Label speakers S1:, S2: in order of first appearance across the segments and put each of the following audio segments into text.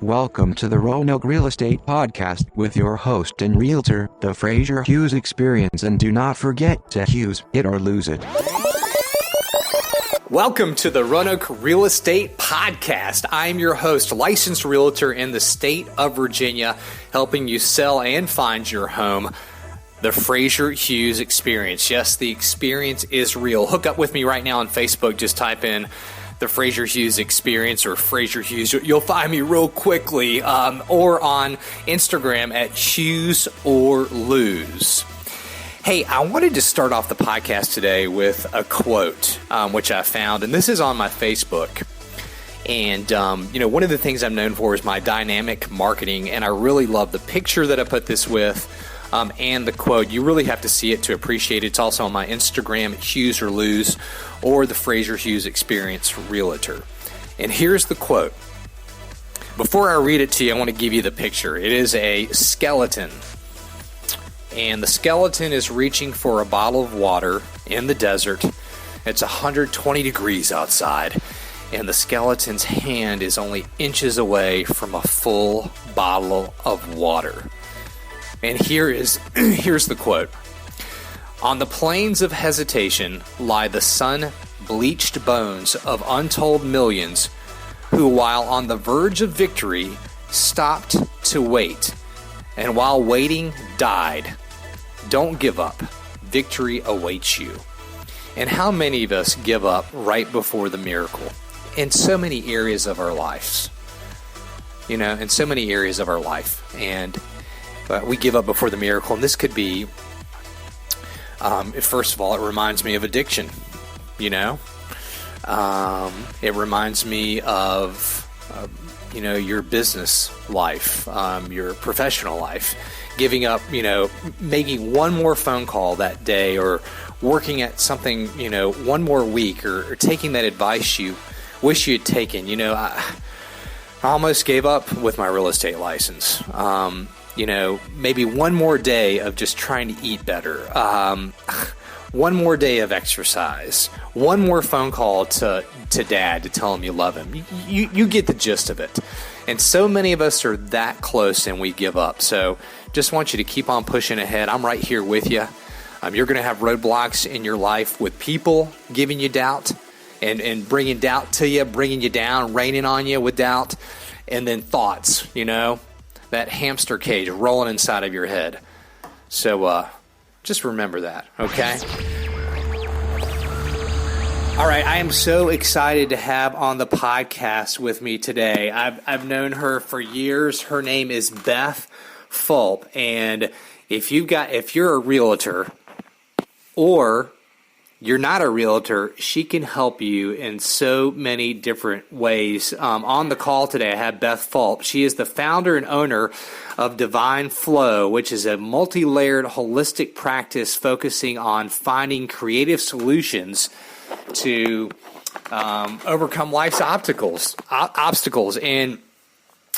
S1: Welcome to the Roanoke Real Estate Podcast with your host and realtor, the Fraser Hughes Experience, and do not forget to Hughes it or lose it.
S2: Welcome to the Roanoke Real Estate Podcast. I'm your host, licensed realtor in the state of Virginia, helping you sell and find your home. The Fraser Hughes Experience. Yes, the experience is real. Hook up with me right now on Facebook. Just type in the Fraser Hughes Experience or Fraser Hughes. You'll find me real quickly, or on Instagram at Hughes or Lose. Hey, I wanted to start off the podcast today with a quote, which I found, and this is on my Facebook. And, one of the things I'm known for is my dynamic marketing, and I really love the picture that I put this with, and the quote. You really have to see it to appreciate it. It's also on my Instagram, Hughes or Lose, or the Fraser Hughes Experience Realtor. And here's the quote. Before I read it to you, I want to give you the picture. It is a skeleton. And the skeleton is reaching for a bottle of water in the desert. It's 120 degrees outside. And the skeleton's hand is only inches away from a full bottle of water. And here's the quote. On the plains of hesitation lie the sun-bleached bones of untold millions who, while on the verge of victory, stopped to wait, and while waiting, died. Don't give up. Victory awaits you. And how many of us give up right before the miracle? In so many areas of our lives. In so many areas of our life. And we give up before the miracle. And this could be, first of all, it reminds me of addiction. It reminds me of, your business life, your professional life. Giving up, making one more phone call that day, or working at something, one more week, or taking that advice you wish you had taken. I almost gave up with my real estate license. Maybe one more day of just trying to eat better. One more day of exercise. One more phone call to dad to tell him you love him. You get the gist of it. And so many of us are that close and we give up. So just want you to keep on pushing ahead. I'm right here with you. You're going to have roadblocks in your life with people giving you doubt and bringing doubt to you, bringing you down, raining on you with doubt. And then thoughts, that hamster cage rolling inside of your head. So just remember that, okay? All right, I am so excited to have on the podcast with me today. I've known her for years. Her name is Beth Fulp, and if you're a realtor or you're not a realtor, she can help you in so many different ways. On the call today, I have Beth Fulp. She is the founder and owner of Divine Flow, which is a multi-layered holistic practice focusing on finding creative solutions to overcome life's obstacles. And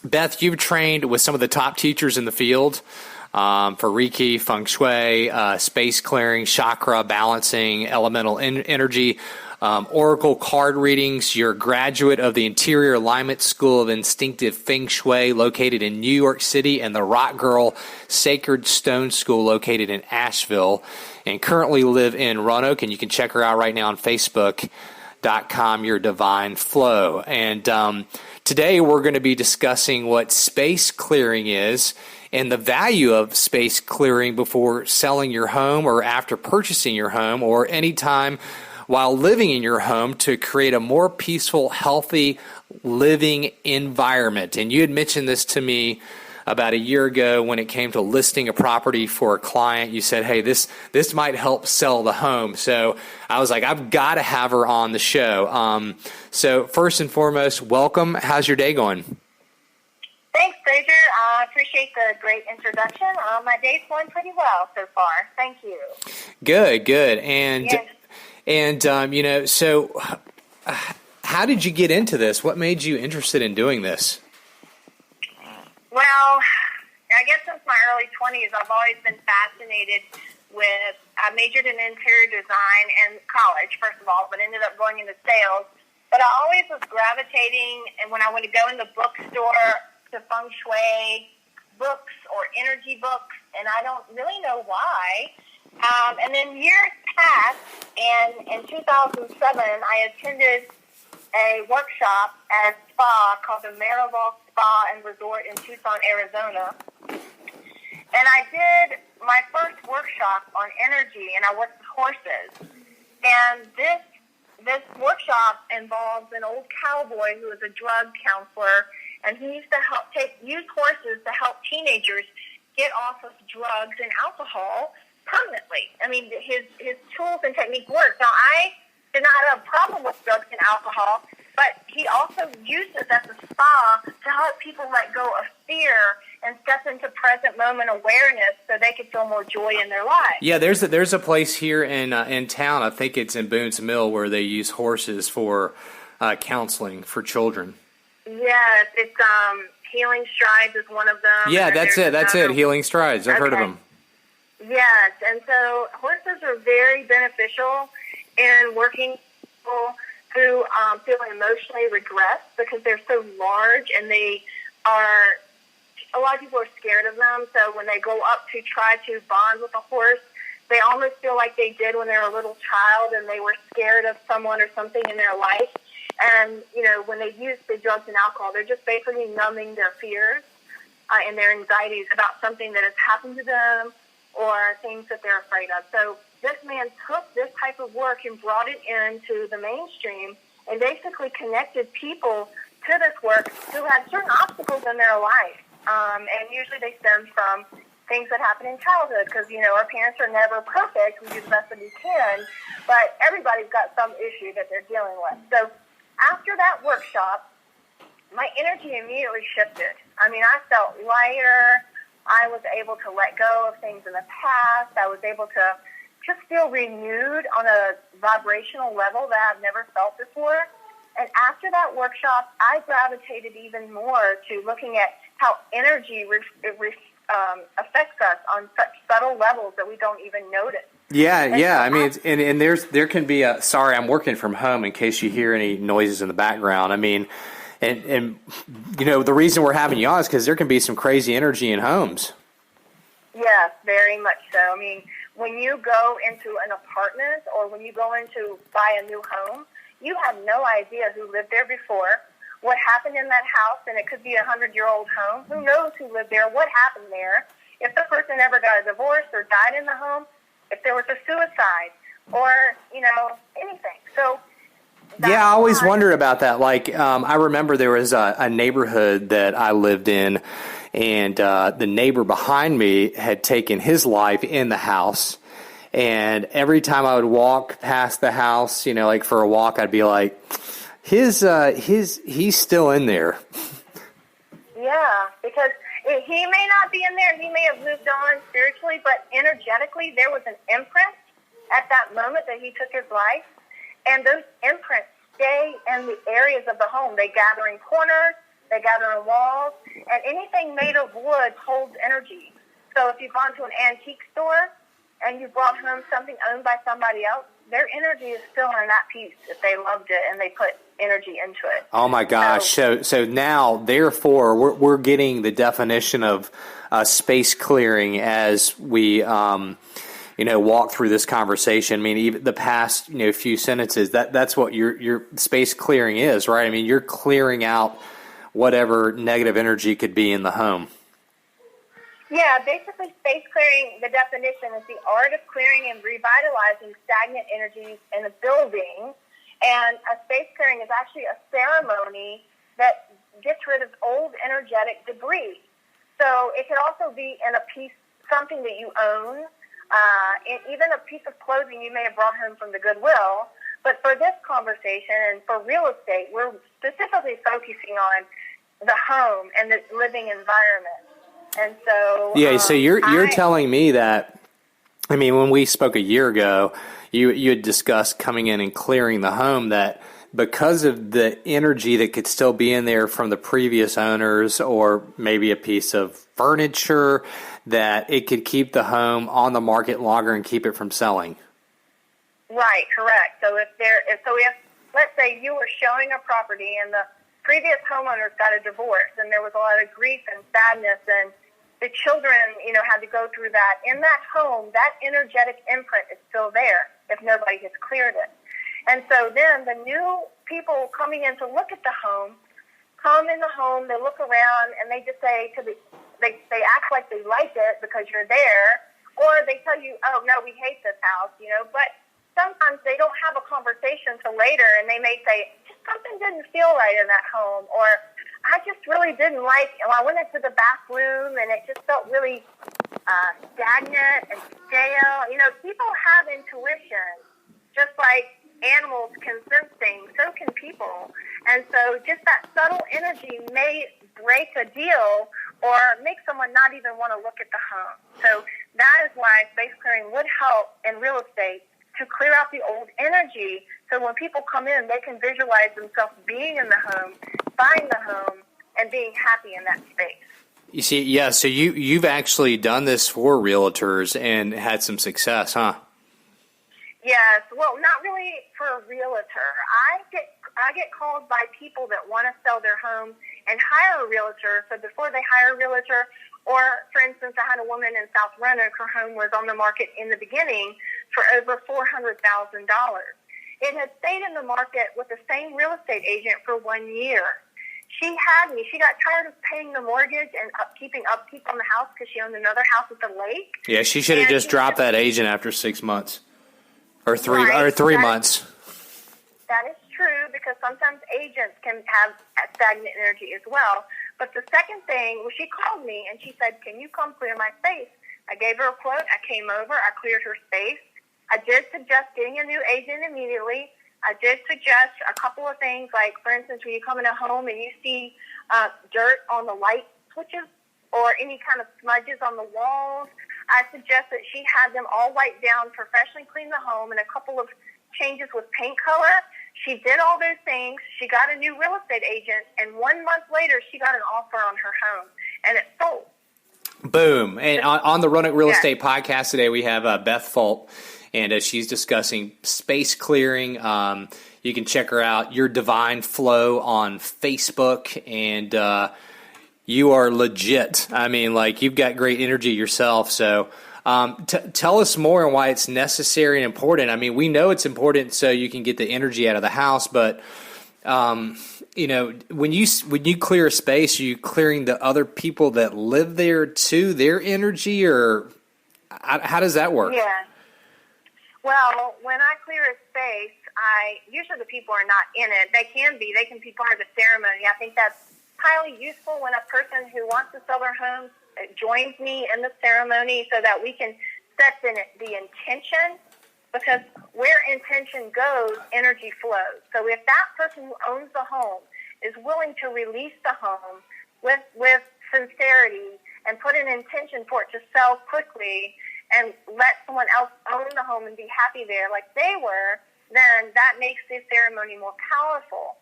S2: Beth, you've trained with some of the top teachers in the field for Reiki, Feng Shui, space clearing, chakra balancing, elemental energy, oracle card readings. You're a graduate of the Interior Alignment School of Instinctive Feng Shui located in New York City, and the Rock Girl Sacred Stone School located in Asheville, and currently live in Roanoke. And you can check her out right now on Facebook.com, your Divine Flow. And today we're going to be discussing what space clearing is and the value of space clearing before selling your home or after purchasing your home or anytime while living in your home to create a more peaceful, healthy living environment. And you had mentioned this to me about a year ago when it came to listing a property for a client. You said, hey, this might help sell the home. So I was like, I've got to have her on the show. So first and foremost, welcome. How's your day going?
S3: Thanks, Fraser. I appreciate the great introduction. My day's going pretty well so far. Thank you.
S2: Good. And, yes. So how did you get into this? What made you interested in doing this?
S3: Well, I guess since my early 20s, I've always been fascinated with, I majored in interior design in college, first of all, but ended up going into sales. But I always was gravitating, and when I would go in the bookstore, to Feng Shui books or energy books, and I don't really know why. And then years passed, and in 2007, I attended a workshop at a spa called the Marival Spa and Resort in Tucson, Arizona. And I did my first workshop on energy, and I worked with horses. And this workshop involves an old cowboy who was a drug counselor, and he used to use horses to help teenagers get off of drugs and alcohol permanently. I mean, his tools and technique worked. Now, I did not have a problem with drugs and alcohol, but he also used this at the spa to help people let go of fear and step into present moment awareness so they could feel more joy in their lives.
S2: Yeah, there's a place here in town. I think it's in Boone's Mill where they use horses for counseling for children.
S3: Yes, it's Healing Strides is one of them.
S2: Yeah, that's it. Healing Strides. I've heard of them.
S3: Yes, and so horses are very beneficial in working people who feel emotionally regressed because they're so large, and a lot of people are scared of them. So when they go up to try to bond with a horse, they almost feel like they did when they were a little child and they were scared of someone or something in their life. And, when they use the drugs and alcohol, they're just basically numbing their fears and their anxieties about something that has happened to them or things that they're afraid of. So this man took this type of work and brought it into the mainstream and basically connected people to this work who had certain obstacles in their life. And usually they stem from things that happen in childhood because, our parents are never perfect. We do the best that we can, but everybody's got some issue that they're dealing with. So after that workshop, my energy immediately shifted. I mean, I felt lighter. I was able to let go of things in the past. I was able to just feel renewed on a vibrational level that I've never felt before. And after that workshop, I gravitated even more to looking at how energy affects us on such subtle levels that we don't even notice.
S2: Yeah. I mean, and there can be sorry, I'm working from home in case you hear any noises in the background. I mean, and the reason we're having you on is because there can be some crazy energy in homes.
S3: Yes, very much so. I mean, when you go into an apartment or when you go in to buy a new home, you have no idea who lived there before, what happened in that house, and it could be a 100-year-old home. Who knows who lived there, what happened there, if the person ever got a divorce or died in the home, if there was a suicide or, anything. So
S2: yeah, I always wondered about that. Like, I remember there was a neighborhood that I lived in, and the neighbor behind me had taken his life in the house. And every time I would walk past the house, like for a walk, I'd be like, he's still in there.
S3: Yeah, because he may not be in there. He may have moved on spiritually, but energetically, there was an imprint at that moment that he took his life. And those imprints stay in the areas of the home. They gather in corners, they gather in walls, and anything made of wood holds energy. So if you've gone to an antique store and you brought home something owned by somebody else, their energy is still in that piece if they loved it and they put energy into it.
S2: Oh my gosh! So now, therefore, we're getting the definition of space clearing as we walk through this conversation. I mean, even the past few sentences, that's what your space clearing is, right? I mean, you're clearing out whatever negative energy could be in the home.
S3: Yeah, basically space clearing, the definition is the art of clearing and revitalizing stagnant energies in a building. And a space clearing is actually a ceremony that gets rid of old energetic debris. So it could also be in a piece, something that you own, and even a piece of clothing you may have brought home from the Goodwill. But for this conversation and for real estate, we're specifically focusing on the home and the living environment. And so,
S2: so you're telling me that, I mean, when we spoke a year ago, you had discussed coming in and clearing the home, that because of the energy that could still be in there from the previous owners or maybe a piece of furniture, that it could keep the home on the market longer and keep it from selling.
S3: Right, correct. So if let's say you were showing a property and the previous homeowners got a divorce, and there was a lot of grief and sadness, and the children, had to go through that. In that home, that energetic imprint is still there if nobody has cleared it. And so then the new people coming in to look at the home come in the home, they look around, and they just say they act like they like it because you're there, or they tell you, oh, no, we hate this house, but sometimes they don't have a conversation till later, and they may say, just something didn't feel right in that home, or I just really didn't like it. I went into the bathroom, and it just felt really stagnant and stale. People have intuition, just like animals can sense things, so can people. And so just that subtle energy may break a deal or make someone not even want to look at the home. So that is why space clearing would help in real estate to clear out the old energy, so when people come in, they can visualize themselves being in the home, buying the home, and being happy in that space.
S2: You see, yeah, so you've actually done this for realtors and had some success, huh?
S3: Yes, well, not really for a realtor. I get called by people that want to sell their home and hire a realtor. So before they hire a realtor, or for instance, I had a woman in South Roanoke, her home was on the market in the beginning for over $400,000. It had stayed in the market with the same real estate agent for 1 year. She got tired of paying the mortgage and keeping upkeep on the house because she owned another house at the lake.
S2: Yeah, she should have just dropped that agent after 6 months. Or three months.
S3: That is true, because sometimes agents can have stagnant energy as well. But the second thing was, she called me and she said, can you come clear my space? I gave her a quote. I came over. I cleared her space. I did suggest getting a new agent immediately. I did suggest a couple of things, like, for instance, when you come in a home and you see dirt on the light switches or any kind of smudges on the walls, I suggest that she had them all wiped down, professionally clean the home, and a couple of changes with paint color. She did all those things. She got a new real estate agent, and 1 month later, she got an offer on her home, and it sold.
S2: Boom. And on the Roanoke Real Estate Podcast today, we have Beth Fulp, and she's discussing space clearing. You can check her out, Your Divine Flow, on Facebook, and you are legit. I mean, like, you've got great energy yourself. So tell us more on why it's necessary and important. I mean, we know it's important so you can get the energy out of the house, but when you clear a space, are you clearing the other people that live there too, their energy, or how does that work?
S3: Yeah. Well, when I clear a space, usually the people are not in it. They can be part of the ceremony. I think that's highly useful when a person who wants to sell their home joins me in the ceremony, so that we can set the intention, because where intention goes, energy flows. So if that person who owns the home is willing to release the home with sincerity and put an intention for it to sell quickly and let someone else own the home and be happy there like they were, then that makes the ceremony more powerful.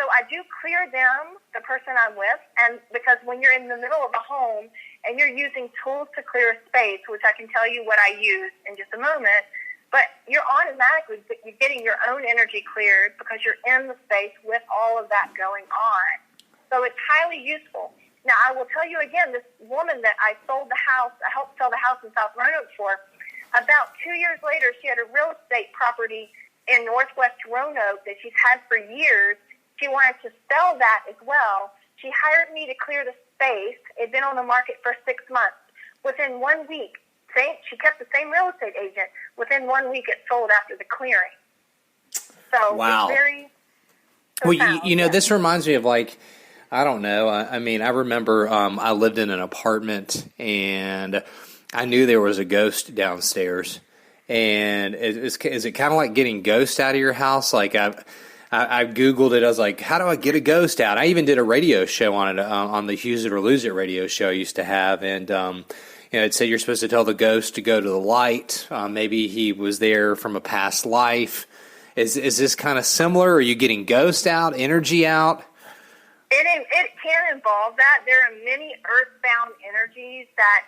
S3: So I do clear them, the person I'm with, and because when you're in the middle of a home and you're using tools to clear a space, which I can tell you what I use in just a moment, but you're automatically getting your own energy cleared because you're in the space with all of that going on. So it's highly useful. Now, I will tell you again, this woman that I helped sell the house in South Roanoke for, about 2 years later, she had a real estate property in northwest Roanoke that she's had for years. She wanted to sell that as well. She hired me to clear the space. It had been on the market for 6 months. Within 1 week, she kept the same real estate agent. Within 1 week, it sold after the clearing. So
S2: wow.
S3: It's very
S2: profound. Well, this reminds me of, like, I don't know. I mean, I remember I lived in an apartment, and I knew there was a ghost downstairs. And is it kind of like getting ghosts out of your house? Like, I Googled it. I was like, how do I get a ghost out? I even did a radio show on it, on the Use It or Lose It radio show I used to have. And, it said you're supposed to tell the ghost to go to the light. Maybe he was there from a past life. Is this kind of similar? Are you getting ghost out, energy out?
S3: It can involve that. There are many earthbound energies that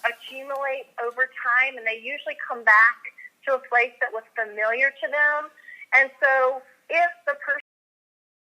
S3: accumulate over time, and they usually come back to a place that was familiar to them. And so if the